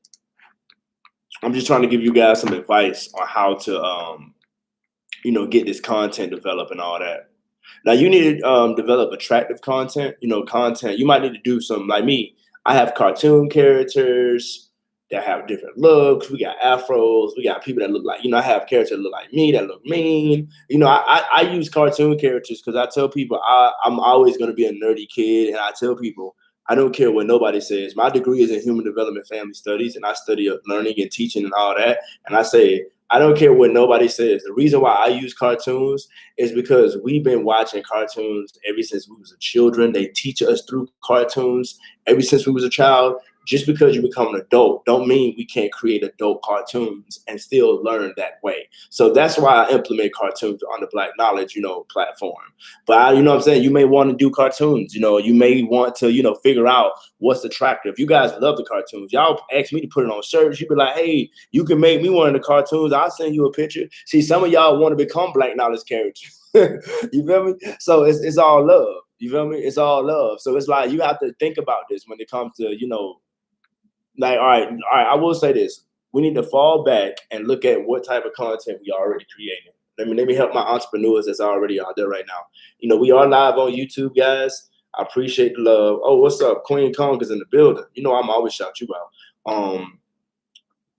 I'm just trying to give you guys some advice on how to, get this content developed and all that. Now, you need to develop attractive content. Content. You might need to do some, like me. I have cartoon characters that have different looks. We got afros. We got people that look like, I have characters that look like me, that look mean. I use cartoon characters because I tell people I'm always going to be a nerdy kid. And I tell people, I don't care what nobody says. My degree is in human development family studies, and I study learning and teaching and all that. And I say, I don't care what nobody says. The reason why I use cartoons is because we've been watching cartoons ever since we was children. They teach us through cartoons ever since we was a child. Just because you become an adult don't mean we can't create adult cartoons and still learn that way. So that's why I implement cartoons on the Black Knowledge, platform. But you know what I'm saying? You may want to do cartoons, you may want to, figure out what's attractive. You guys love the cartoons. Y'all ask me to put it on shirts. You be like, hey, you can make me one of the cartoons. I'll send you a picture. See, some of y'all want to become Black Knowledge characters. You feel me? So it's all love. You feel me? It's all love. So it's like, you have to think about this when it comes to, like, all right, I will say this. We need to fall back and look at what type of content we are already creating. Let me help my entrepreneurs that's already out there right now. We are live on YouTube, guys. I appreciate the love. Oh, what's up? Queen Kong is in the building. I'm always shout you out.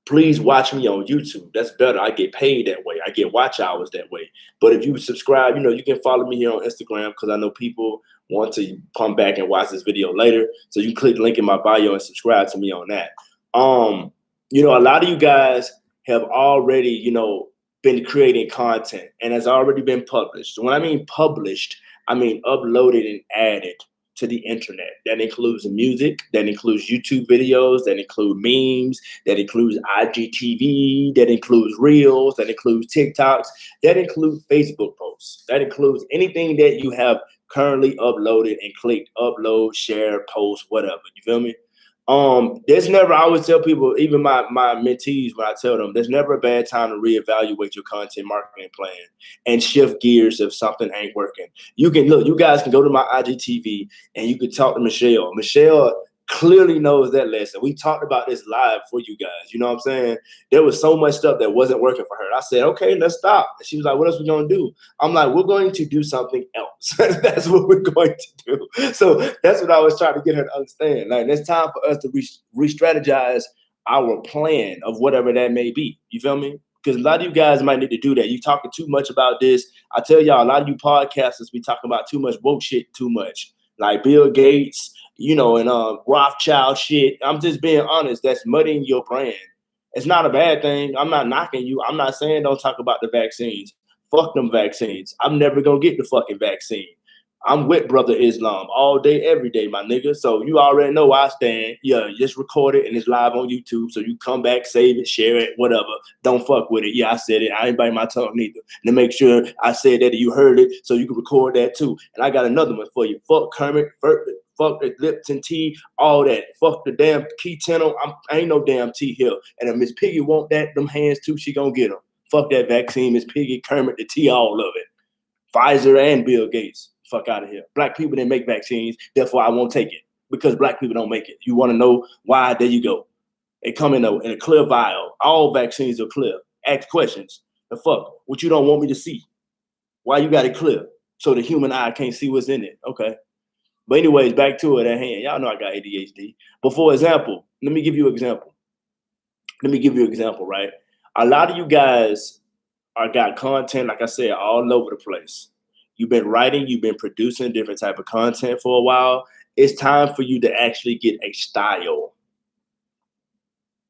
Please watch me on YouTube. That's better. I get paid that way. I get watch hours that way. But if you subscribe, you can follow me here on Instagram, because I know people want to come back and watch this video later. So you can click the link in my bio and subscribe to me on that. A lot of you guys have already, been creating content and has already been published. So when I mean published, I mean uploaded and added to the internet. That includes music, that includes YouTube videos, that include memes, that includes IGTV, that includes Reels, that includes TikToks, that includes Facebook posts, that includes anything that you have currently uploaded and clicked upload, share, post, whatever. You feel me? There's never, I always tell people, even my mentees, when I tell them, there's never a bad time to reevaluate your content marketing plan and shift gears if something ain't working. You guys can go to my IGTV and you can talk to Michelle. Michelle clearly knows that lesson. We talked about this live for you guys. You know what I'm saying? There was so much stuff that wasn't working for her. I said, okay, let's stop. And she was like, what else are we going to do? I'm like, we're going to do something else. That's what we're going to do. So that's what I was trying to get her to understand. Like, it's time for us to re-strategize our plan of whatever that may be. You feel me? Because a lot of you guys might need to do that. You talking too much about this. I tell y'all, a lot of you podcasters be talking about too much woke shit too much. Like Bill Gates, and Rothschild shit. I'm just being honest. That's muddying your brand. It's not a bad thing. I'm not knocking you. I'm not saying don't talk about the vaccines. Fuck them vaccines. I'm never going to get the fucking vaccine. I'm with Brother Islam all day, every day, my nigga. So you already know where I stand. Yeah, just record it and it's live on YouTube. So you come back, save it, share it, whatever. Don't fuck with it. Yeah, I said it. I ain't biting my tongue neither. And to make sure I said that you heard it so you can record that too. And I got another one for you. Fuck Kermit Fuck the Lipton tea, all that. Fuck the damn Key Tenno. I ain't no damn tea here. And if Miss Piggy want them hands too, she gonna get them. Fuck that vaccine, Miss Piggy, Kermit, the tea, all of it. Pfizer and Bill Gates. Fuck out of here. Black people didn't make vaccines, therefore I won't take it. Because black people don't make it. You want to know why? There you go. It come in a clear vial. All vaccines are clear. Ask questions. The fuck? What you don't want me to see? Why you got it clear? So the human eye can't see what's in it. Okay. But anyways, back to it at hand. Y'all know I got ADHD. But for example, let me give you an example. Right? A lot of you guys got content, like I said, all over the place. You've been writing, you've been producing different type of content for a while. It's time for you to actually get a style.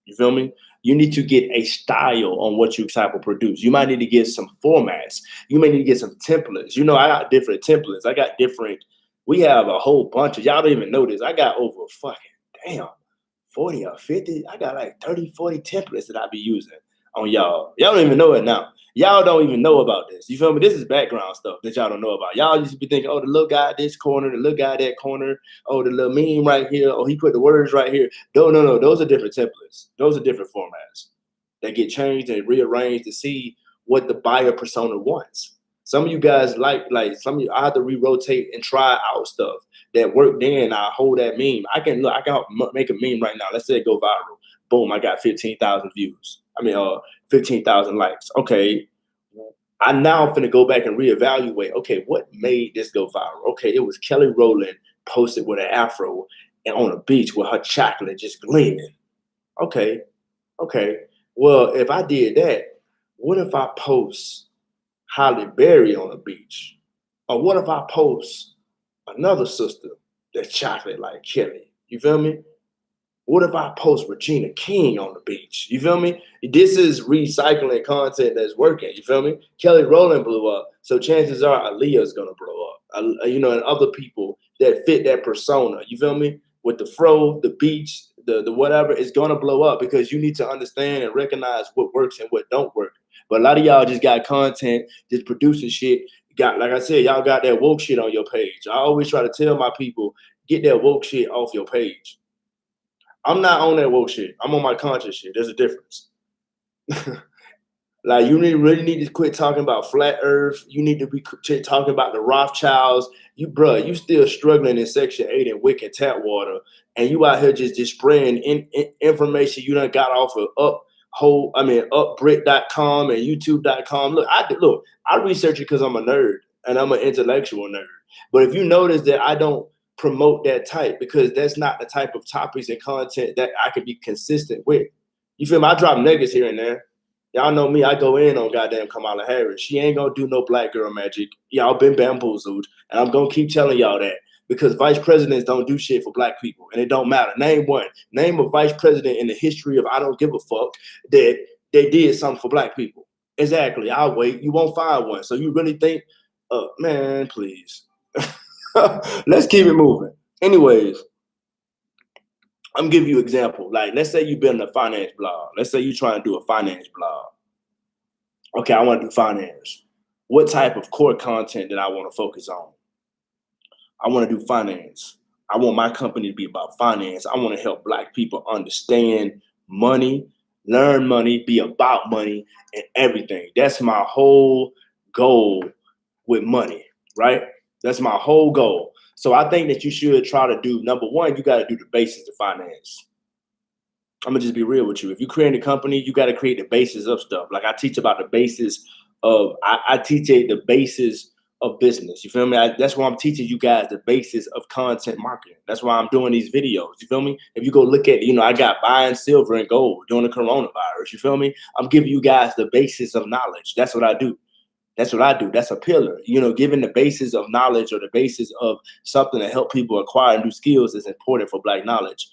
You feel me? You need to get a style on what you type of produce. You might need to get some formats. You may need to get some templates. You know, I got different templates. We have a whole bunch of, y'all don't even know this. I got over 40 or 50. I got like 30, 40 templates that I be using on y'all. Y'all don't even know it now. Y'all don't even know about this. You feel me? This is background stuff that y'all don't know about. Y'all used to be thinking, oh, the little guy this corner, the little guy that corner, oh, the little meme right here, oh, he put the words right here. No. Those are different templates. Those are different formats that get changed and rearranged to see what the buyer persona wants. Some of you guys like some of you, I have to re-rotate and try out stuff that work. Then I hold that meme. I can make a meme right now. Let's say it go viral. Boom, I got 15,000 views. 15,000 likes. Okay, I now finna go back and reevaluate. Okay, what made this go viral? Okay, it was Kelly Rowland posted with an afro and on a beach with her chocolate just gleaming. Okay. Well, if I did that, what if I post Halle Berry on the beach? Or what if I post another sister that's chocolate like Kelly? You feel me? What if I post Regina King on the beach? You feel me? This is recycling content that's working. You feel me? Kelly Rowland blew up, so chances are Aaliyah's gonna blow up. And other people that fit that persona. You feel me? With the fro, the beach, the whatever, is gonna blow up because you need to understand and recognize what works and what don't work. But a lot of y'all just got content, just producing shit. Like I said, y'all got that woke shit on your page. I always try to tell my people, get that woke shit off your page. I'm not on that woke shit. I'm on my conscious shit. There's a difference. Like, you really need to quit talking about flat earth. You need to be talking about the Rothschilds. You still struggling in Section 8 and Wick and Tapwater, and you out here just spraying information you done got off of upbrick.com and youtube.com. Look, I research it because I'm a nerd and I'm an intellectual nerd. But if you notice that I don't promote that type, because that's not the type of topics and content that I could be consistent with. You feel me? I drop nuggets here and there. Y'all know me, I go in on goddamn Kamala Harris. She ain't gonna do no black girl magic. Y'all been bamboozled. And I'm gonna keep telling y'all that, because vice presidents don't do shit for black people, and it don't matter. Name one. Name a vice president in the history of I don't give a fuck that they did something for black people. Exactly. I'll wait. You won't find one. So you really think, man, please. Let's keep it moving. Anyways, I'm gonna give you an example. Like, let's say you're building a finance blog. Let's say you're trying to do a finance blog. Okay, I want to do finance. What type of core content that I want to focus on? I want to do finance. I want my company to be about finance. I want to help black people understand money, learn money, be about money, and everything. That's my whole goal with money, right? That's my whole goal. So I think that you should try to do, number one, you got to do the basics of finance. I'm going to just be real with you. If you create a company, you got to create the basis of stuff. Like, I teach about the basis of, I teach the basis of business. You feel me? That's why I'm teaching you guys the basis of content marketing. That's why I'm doing these videos. You feel me? If you go look at, I got buying silver and gold during the coronavirus. You feel me? I'm giving you guys the basis of knowledge. That's what I do. That's what I do. That's a pillar. Giving the basis of knowledge or the basis of something to help people acquire new skills is important for black knowledge.